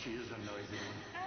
She is a noisy one.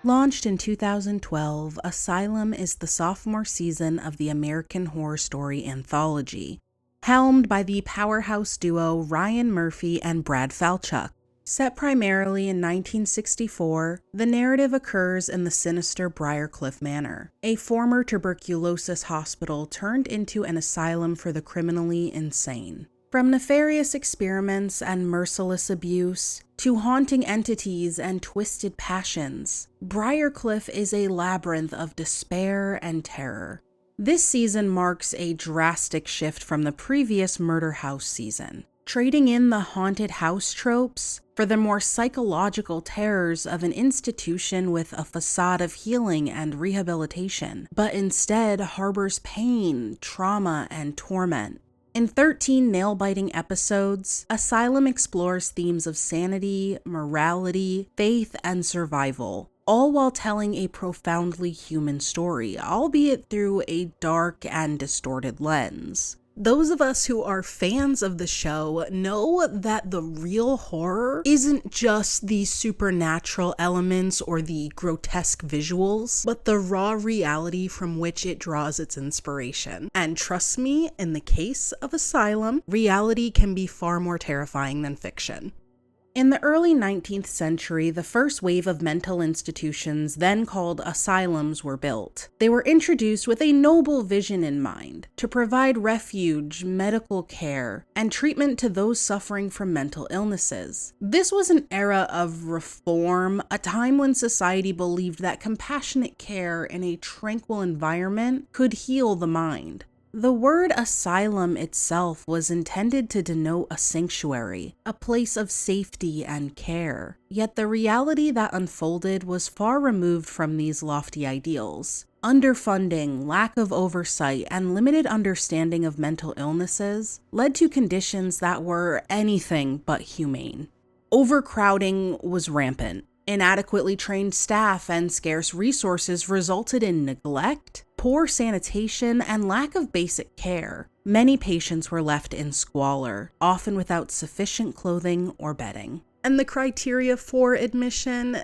Launched in 2012, Asylum is the sophomore season of the American Horror Story anthology, helmed by the powerhouse duo Ryan Murphy and Brad Falchuk. Set primarily in 1964, the narrative occurs in the sinister Briarcliff Manor, a former tuberculosis hospital turned into an asylum for the criminally insane. From nefarious experiments and merciless abuse, to haunting entities and twisted passions, Briarcliff is a labyrinth of despair and terror. This season marks a drastic shift from the previous Murder House season, trading in the haunted house tropes for the more psychological terrors of an institution with a facade of healing and rehabilitation, but instead harbors pain, trauma, and torment. In 13 nail-biting episodes, Asylum explores themes of sanity, morality, faith, and survival, all while telling a profoundly human story, albeit through a dark and distorted lens. Those of us who are fans of the show know that the real horror isn't just the supernatural elements or the grotesque visuals, but the raw reality from which it draws its inspiration. And trust me, in the case of Asylum, reality can be far more terrifying than fiction. In the early 19th century, the first wave of mental institutions, then called asylums, were built. They were introduced with a noble vision in mind, to provide refuge, medical care, and treatment to those suffering from mental illnesses. This was an era of reform, a time when society believed that compassionate care in a tranquil environment could heal the mind. The word asylum itself was intended to denote a sanctuary, a place of safety and care. Yet the reality that unfolded was far removed from these lofty ideals. Underfunding, lack of oversight, and limited understanding of mental illnesses led to conditions that were anything but humane. Overcrowding was rampant. Inadequately trained staff and scarce resources resulted in neglect, poor sanitation, and lack of basic care. Many patients were left in squalor, often without sufficient clothing or bedding. And the criteria for admission,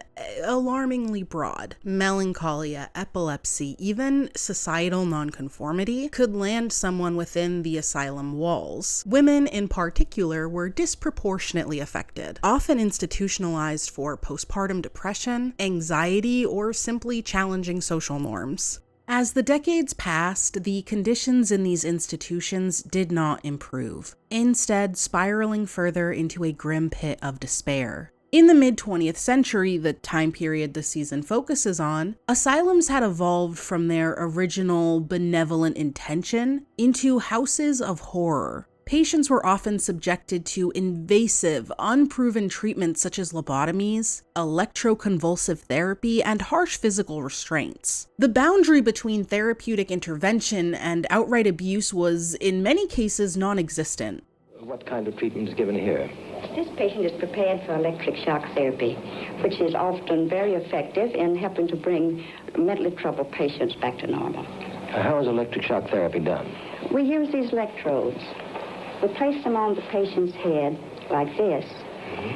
alarmingly broad. Melancholia, epilepsy, even societal nonconformity could land someone within the asylum walls. Women in particular were disproportionately affected, often institutionalized for postpartum depression, anxiety, or simply challenging social norms. As the decades passed, the conditions in these institutions did not improve, instead spiraling further into a grim pit of despair. In the mid-20th century, the time period the season focuses on, asylums had evolved from their original benevolent intention into houses of horror. Patients were often subjected to invasive, unproven treatments such as lobotomies, electroconvulsive therapy, and harsh physical restraints. The boundary between therapeutic intervention and outright abuse was, in many cases, non-existent. What kind of treatment is given here? This patient is prepared for electric shock therapy, which is often very effective in helping to bring mentally troubled patients back to normal. How is electric shock therapy done? We use these electrodes. We place them on the patient's head like this,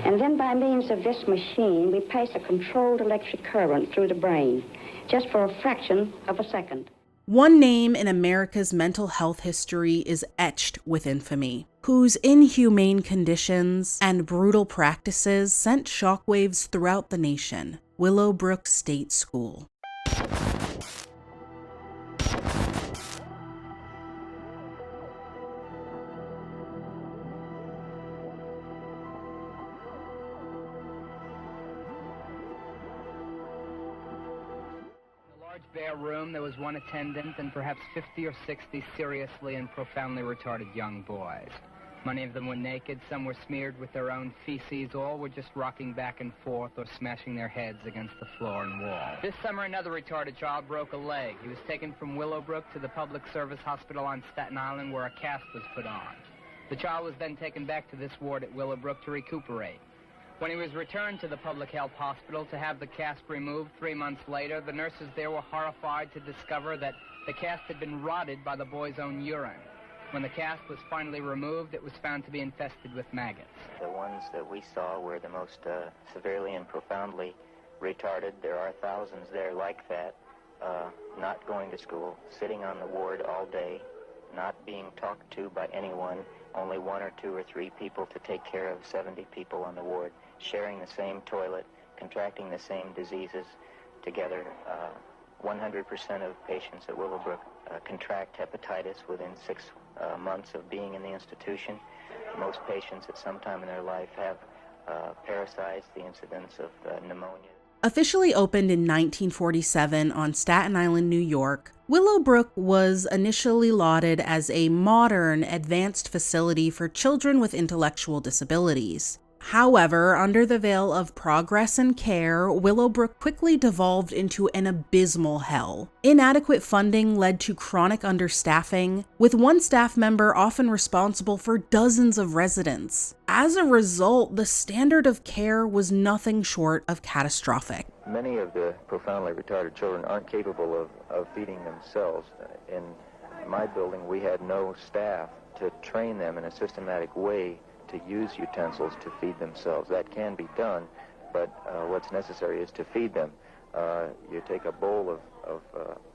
and then by means of this machine, we pass a controlled electric current through the brain, just for a fraction of a second. One name in America's mental health history is etched with infamy, whose inhumane conditions and brutal practices sent shockwaves throughout the nation: Willowbrook State School. Bare room, there was one attendant and perhaps 50 or 60 seriously and profoundly retarded young boys. Many of them were naked, some were smeared with their own feces, all were just rocking back and forth or smashing their heads against the floor and wall. This summer, another retarded child broke a leg. He was taken from Willowbrook to the public service hospital on Staten Island where a cast was put on. The child was then taken back to this ward at Willowbrook to recuperate. When he was returned to the public health hospital to have the cast removed 3 months later, the nurses there were horrified to discover that the cast had been rotted by the boy's own urine. When the cast was finally removed, it was found to be infested with maggots. The ones that we saw were the most severely and profoundly retarded. There are thousands there like that, not going to school, sitting on the ward all day, not being talked to by anyone, only one or two or three people to take care of 70 people on the ward, sharing the same toilet, contracting the same diseases together. 100% of patients at Willowbrook contract hepatitis within 6 months of being in the institution. Most patients at some time in their life have parasites, the incidence of pneumonia. Officially opened in 1947 on Staten Island, New York, Willowbrook was initially lauded as a modern, advanced facility for children with intellectual disabilities. However, under the veil of progress and care, Willowbrook quickly devolved into an abysmal hell. Inadequate funding led to chronic understaffing, with one staff member often responsible for dozens of residents. As a result, the standard of care was nothing short of catastrophic. Many of the profoundly retarded children aren't capable of feeding themselves. In my building, we had no staff to train them in a systematic way to use utensils to feed themselves. That can be done, but what's necessary is to feed them. You take a bowl of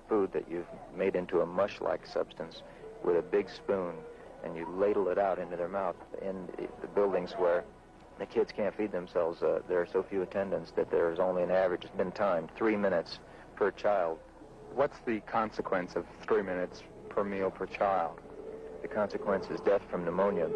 food that you've made into a mush-like substance with a big spoon, and you ladle it out into their mouth. In the buildings where the kids can't feed themselves, there are so few attendants that there's only an average, it's been timed, 3 minutes per child. What's the consequence of 3 minutes per meal per child? The consequence is death from pneumonia.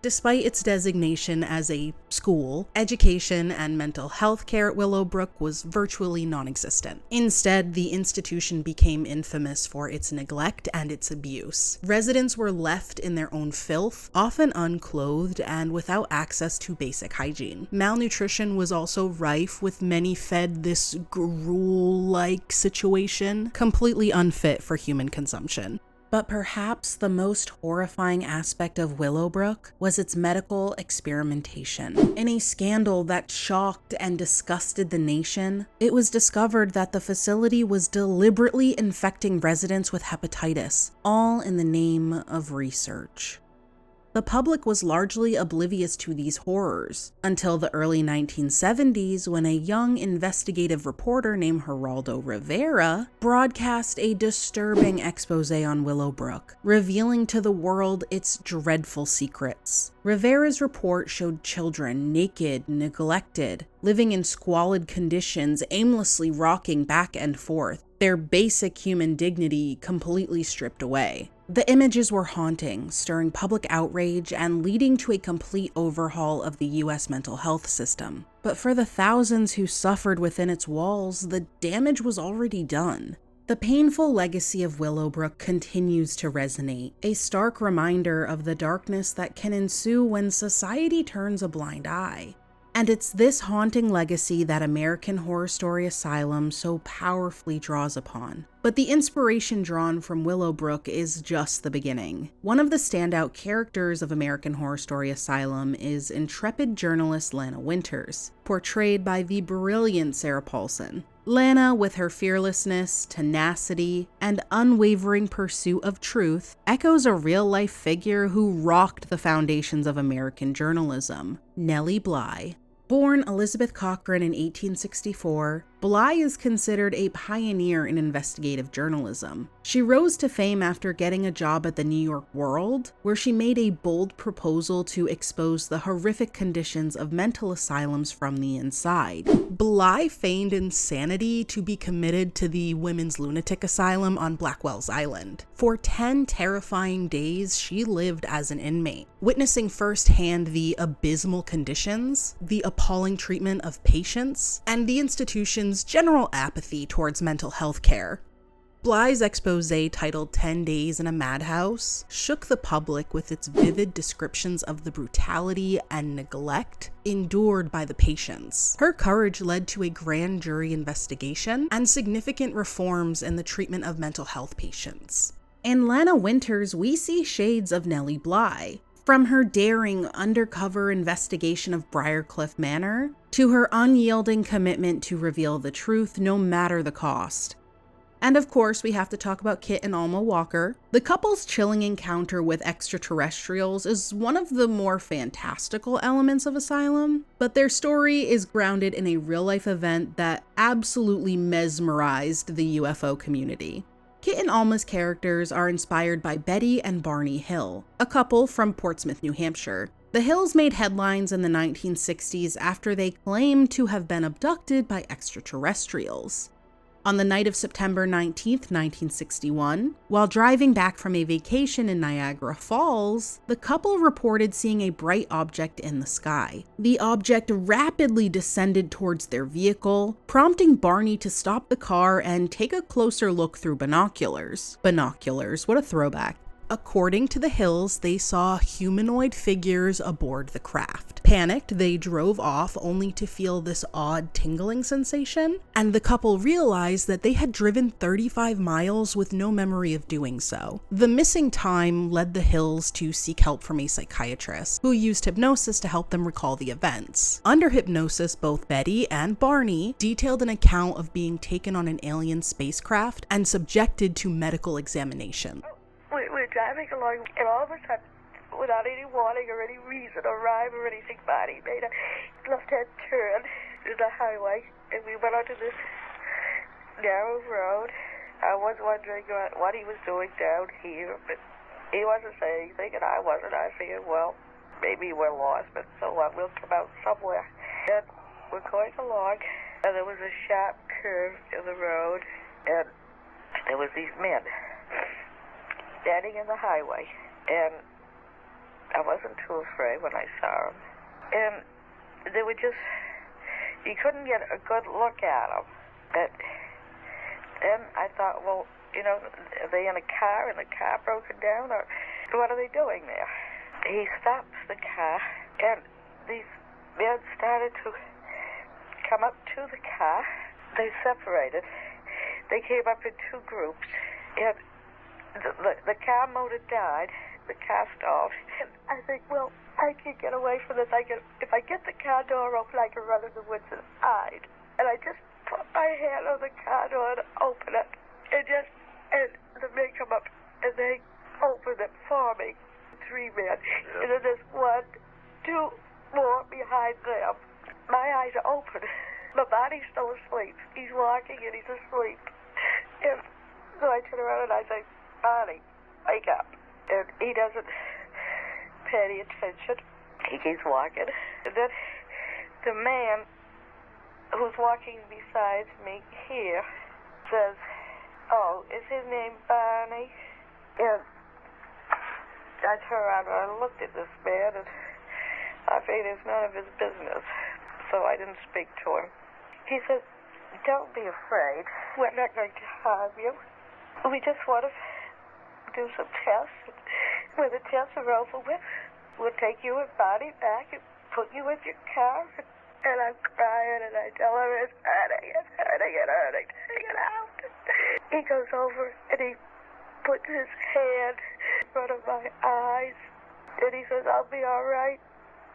Despite its designation as a school, education and mental health care at Willowbrook was virtually non-existent. Instead, the institution became infamous for its neglect and its abuse. Residents were left in their own filth, often unclothed and without access to basic hygiene. Malnutrition was also rife, with many fed this gruel-like situation, completely unfit for human consumption. But perhaps the most horrifying aspect of Willowbrook was its medical experimentation. In a scandal that shocked and disgusted the nation, it was discovered that the facility was deliberately infecting residents with hepatitis, all in the name of research. The public was largely oblivious to these horrors until the early 1970s, when a young investigative reporter named Geraldo Rivera broadcast a disturbing expose on Willowbrook, revealing to the world its dreadful secrets. Rivera's report showed children naked, neglected, living in squalid conditions, aimlessly rocking back and forth, their basic human dignity completely stripped away. The images were haunting, stirring public outrage and leading to a complete overhaul of the US mental health system. But for the thousands who suffered within its walls, the damage was already done. The painful legacy of Willowbrook continues to resonate, a stark reminder of the darkness that can ensue when society turns a blind eye. And it's this haunting legacy that American Horror Story Asylum so powerfully draws upon. But the inspiration drawn from Willowbrook is just the beginning. One of the standout characters of American Horror Story Asylum is intrepid journalist Lana Winters, portrayed by the brilliant Sarah Paulson. Lana, with her fearlessness, tenacity, and unwavering pursuit of truth, echoes a real-life figure who rocked the foundations of American journalism, Nellie Bly. Born Elizabeth Cochran in 1864, Bly is considered a pioneer in investigative journalism. She rose to fame after getting a job at the New York World, where she made a bold proposal to expose the horrific conditions of mental asylums from the inside. Bly feigned insanity to be committed to the Women's Lunatic Asylum on Blackwell's Island. For 10 terrifying days, she lived as an inmate, witnessing firsthand the abysmal conditions, the appalling treatment of patients, and the institution's general apathy towards mental health care. Bly's expose, titled 10 Days in a Madhouse, shook the public with its vivid descriptions of the brutality and neglect endured by the patients. Her courage led to a grand jury investigation and significant reforms in the treatment of mental health patients. In Lana Winters, we see shades of Nellie Bly. From her daring undercover investigation of Briarcliff Manor, to her unyielding commitment to reveal the truth no matter the cost. And of course, we have to talk about Kit and Alma Walker. The couple's chilling encounter with extraterrestrials is one of the more fantastical elements of Asylum, but their story is grounded in a real-life event that absolutely mesmerized the UFO community. Kit and Alma's characters are inspired by Betty and Barney Hill, a couple from Portsmouth, New Hampshire. The Hills made headlines in the 1960s after they claimed to have been abducted by extraterrestrials. On the night of September 19, 1961, while driving back from a vacation in Niagara Falls, the couple reported seeing a bright object in the sky. The object rapidly descended towards their vehicle, prompting Barney to stop the car and take a closer look through binoculars. Binoculars, what a throwback. According to the Hills, they saw humanoid figures aboard the craft. Panicked, they drove off only to feel this odd tingling sensation, and the couple realized that they had driven 35 miles with no memory of doing so. The missing time led the Hills to seek help from a psychiatrist, who used hypnosis to help them recall the events. Under hypnosis, both Betty and Barney detailed an account of being taken on an alien spacecraft and subjected to medical examination. We're driving along, and all of a sudden, without any warning or any reason or rhyme or anything, Barney made a left-hand turn to the highway, and we went onto this narrow road. I was wondering what he was doing down here, but he wasn't saying anything, and I wasn't. I figured, well, maybe we're lost, but so what? We'll come out somewhere. And we're going along, and there was a sharp curve in the road, and there was these men standing in the highway, and I wasn't too afraid when I saw them. And they were just, you couldn't get a good look at them. But then I thought, well, you know, are they in a car and the car broken down, or what are they doing there? He stops the car, and these men started to come up to the car. They separated. They came up in two groups, and the car motor died. The car stalled. And I think, well, I can get away from this. If I get the car door open, I can run in the woods and hide. And I just put my hand on the car door and open it. And the men come up and they open it for me. 3 men. Yep. And then there's 1, 2 more behind them. My eyes are open. My body's still asleep. He's walking and he's asleep. And so I turn around and I say, Barney, wake up. And he doesn't pay any attention. He keeps walking. And then the man who's walking beside me here says, oh, is his name Barney? And I turn around and I looked at this man, and I figured it's none of his business. So I didn't speak to him. He said, don't be afraid. We're not going to harm you. We just want to do some tests. When the tests are over with, we'll take you and Barney back and put you in your car. And I'm crying, and I tell him it's hurting, take it out. He goes over and he puts his hand in front of my eyes, and he says, I'll be all right.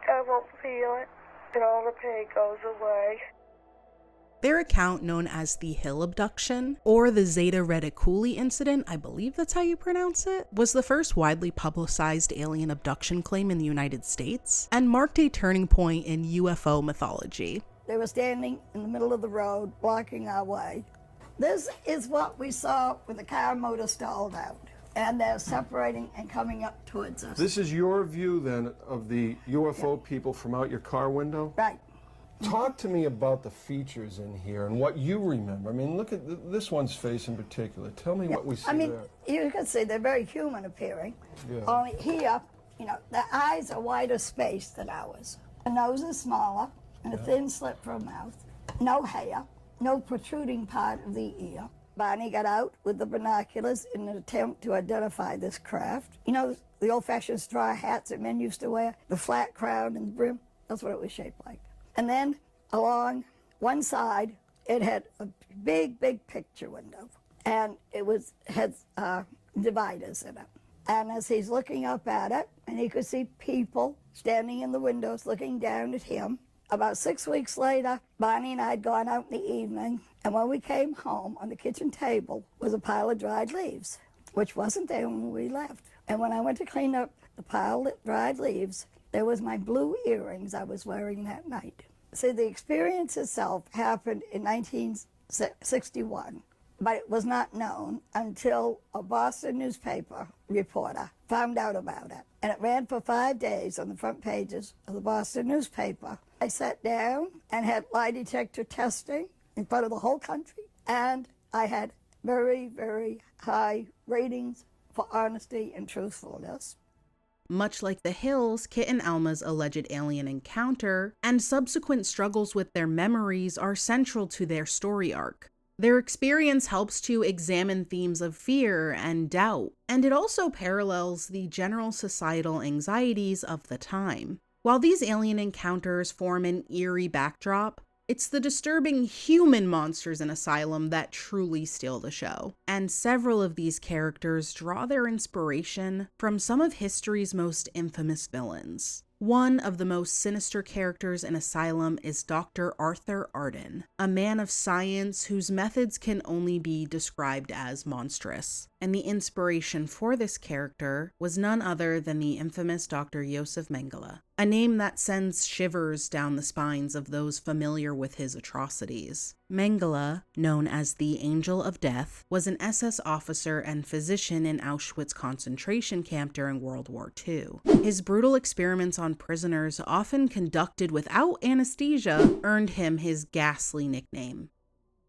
I won't feel it. And all the pain goes away. Their account, known as the Hill abduction, or the Zeta Reticuli incident, I believe that's how you pronounce it, was the first widely publicized alien abduction claim in the United States, and marked a turning point in UFO mythology. They were standing in the middle of the road, blocking our way. This is what we saw when the car motor stalled out, and they're separating and coming up towards us. This is your view, then, of the UFO people from out your car window? Right. Talk to me about the features in here and what you remember. I mean, look at this one's face in particular. Tell me what we see there. You can see they're very human appearing. Yeah. Only here, you know, the eyes are wider spaced than ours. The nose is smaller and a thin slit for a mouth. No hair, no protruding part of the ear. Barney got out with the binoculars in an attempt to identify this craft. You know, the old-fashioned straw hats that men used to wear, the flat crown and the brim? That's what it was shaped like. And then along one side, it had a big picture window. And it had dividers in it. And as he's looking up at it, and he could see people standing in the windows looking down at him, About 6 weeks later, Barney and I had gone out in the evening, and when we came home, on the kitchen table was a pile of dried leaves, which wasn't there when we left. And when I went to clean up the pile of dried leaves, there was my blue earrings I was wearing that night. See, the experience itself happened in 1961, but it was not known until a Boston newspaper reporter found out about it. And it ran for 5 days on the front pages of the Boston newspaper. I sat down and had lie detector testing in front of the whole country, and I had very, very high ratings for honesty and truthfulness. Much like the Hills, Kit and Alma's alleged alien encounter and subsequent struggles with their memories are central to their story arc. Their experience helps to examine themes of fear and doubt, and it also parallels the general societal anxieties of the time. While these alien encounters form an eerie backdrop, it's the disturbing human monsters in Asylum that truly steal the show. And several of these characters draw their inspiration from some of history's most infamous villains. One of the most sinister characters in Asylum is Dr. Arthur Arden, a man of science whose methods can only be described as monstrous. And the inspiration for this character was none other than the infamous Dr. Josef Mengele, a name that sends shivers down the spines of those familiar with his atrocities. Mengele, known as the Angel of Death, was an SS officer and physician in Auschwitz concentration camp during World War II. His brutal experiments on prisoners, often conducted without anesthesia, earned him his ghastly nickname.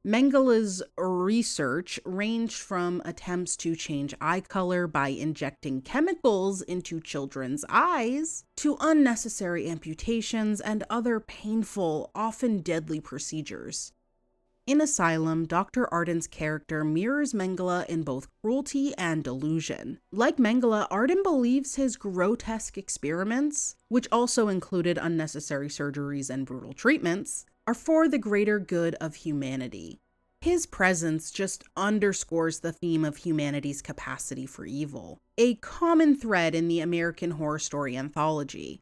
Mengele's research ranged from attempts to change eye color by injecting chemicals into children's eyes, to unnecessary amputations and other painful, often deadly procedures. In Asylum, Dr. Arden's character mirrors Mengele in both cruelty and delusion. Like Mengele, Arden believes his grotesque experiments, which also included unnecessary surgeries and brutal treatments, are for the greater good of humanity. His presence just underscores the theme of humanity's capacity for evil, a common thread in the American Horror Story anthology.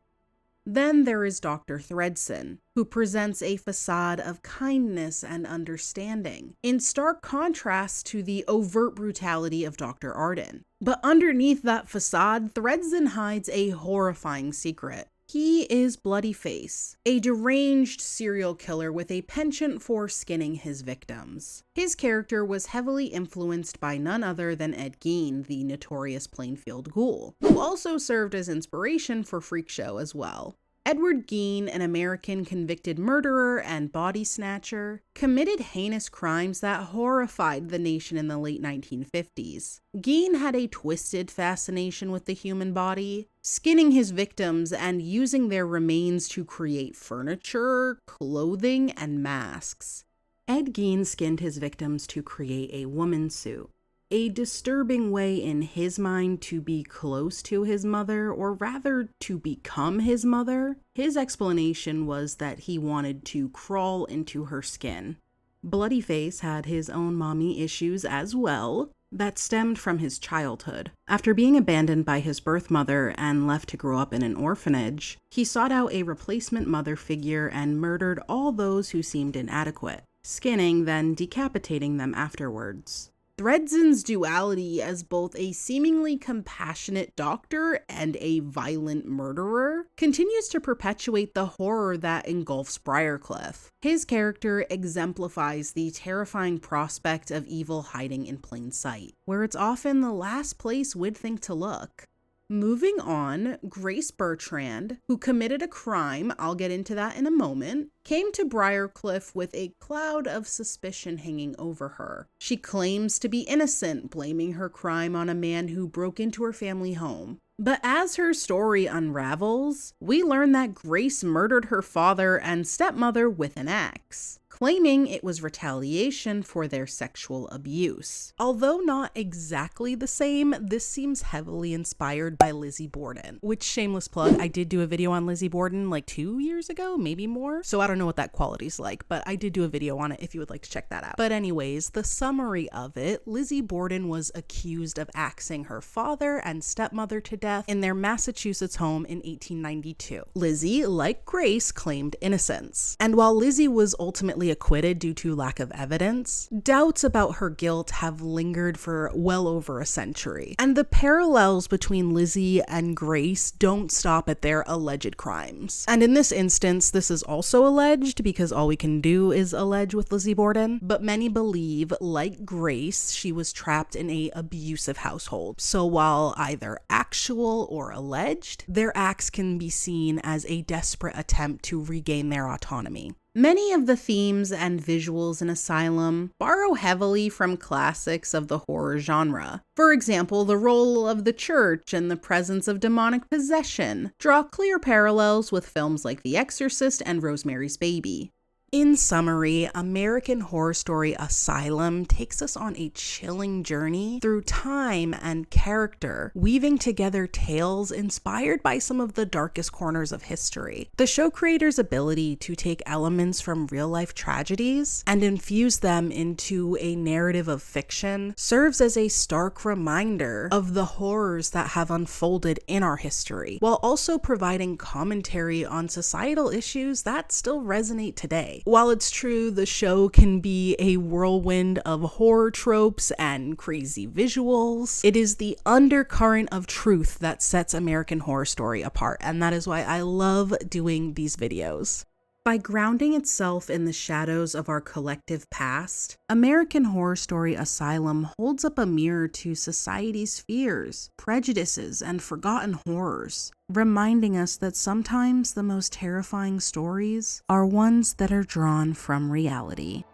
Then there is Dr. Thredson, who presents a facade of kindness and understanding, in stark contrast to the overt brutality of Dr. Arden. But underneath that facade, Thredson hides a horrifying secret. He is Bloody Face, a deranged serial killer with a penchant for skinning his victims. His character was heavily influenced by none other than Ed Gein, the notorious Plainfield Ghoul, who also served as inspiration for Freakshow as well. Edward Gein, an American convicted murderer and body snatcher, committed heinous crimes that horrified the nation in the late 1950s. Gein had a twisted fascination with the human body, skinning his victims and using their remains to create furniture, clothing, and masks. Ed Gein skinned his victims to create a woman's suit, a disturbing way in his mind to be close to his mother, or rather to become his mother. His explanation was that he wanted to crawl into her skin. Bloody Face had his own mommy issues as well, that stemmed from his childhood. After being abandoned by his birth mother and left to grow up in an orphanage, he sought out a replacement mother figure and murdered all those who seemed inadequate, skinning then decapitating them afterwards. Thredson's duality as both a seemingly compassionate doctor and a violent murderer continues to perpetuate the horror that engulfs Briarcliff. His character exemplifies the terrifying prospect of evil hiding in plain sight, where it's often the last place we'd think to look. Moving on, Grace Bertrand, who committed a crime, I'll get into that in a moment, came to Briarcliff with a cloud of suspicion hanging over her. She claims to be innocent, blaming her crime on a man who broke into her family home. But as her story unravels, we learn that Grace murdered her father and stepmother with an axe. claiming it was retaliation for their sexual abuse. Although not exactly the same, this seems heavily inspired by Lizzie Borden, which, shameless plug, I did do a video on Lizzie Borden like 2 years ago, maybe more. So I don't know what that quality's like, but I did do a video on it if you would like to check that out. But anyways, the summary of it, Lizzie Borden was accused of axing her father and stepmother to death in their Massachusetts home in 1892. Lizzie, like Grace, claimed innocence. And while Lizzie was ultimately acquitted due to lack of evidence, doubts about her guilt have lingered for well over a century. And the parallels between Lizzie and Grace don't stop at their alleged crimes. And in this instance, this is also alleged because all we can do is allege with Lizzie Borden, but many believe, like Grace, she was trapped in an abusive household. So while either actual or alleged, their acts can be seen as a desperate attempt to regain their autonomy. Many of the themes and visuals in Asylum borrow heavily from classics of the horror genre. For example, the role of the church and the presence of demonic possession draw clear parallels with films like The Exorcist and Rosemary's Baby. In summary, American Horror Story Asylum takes us on a chilling journey through time and character, weaving together tales inspired by some of the darkest corners of history. The show creators' ability to take elements from real-life tragedies and infuse them into a narrative of fiction serves as a stark reminder of the horrors that have unfolded in our history, while also providing commentary on societal issues that still resonate today. While it's true the show can be a whirlwind of horror tropes and crazy visuals, it is the undercurrent of truth that sets American Horror Story apart, and that is why I love doing these videos. By grounding itself in the shadows of our collective past, American Horror Story Asylum holds up a mirror to society's fears, prejudices, and forgotten horrors, reminding us that sometimes the most terrifying stories are ones that are drawn from reality.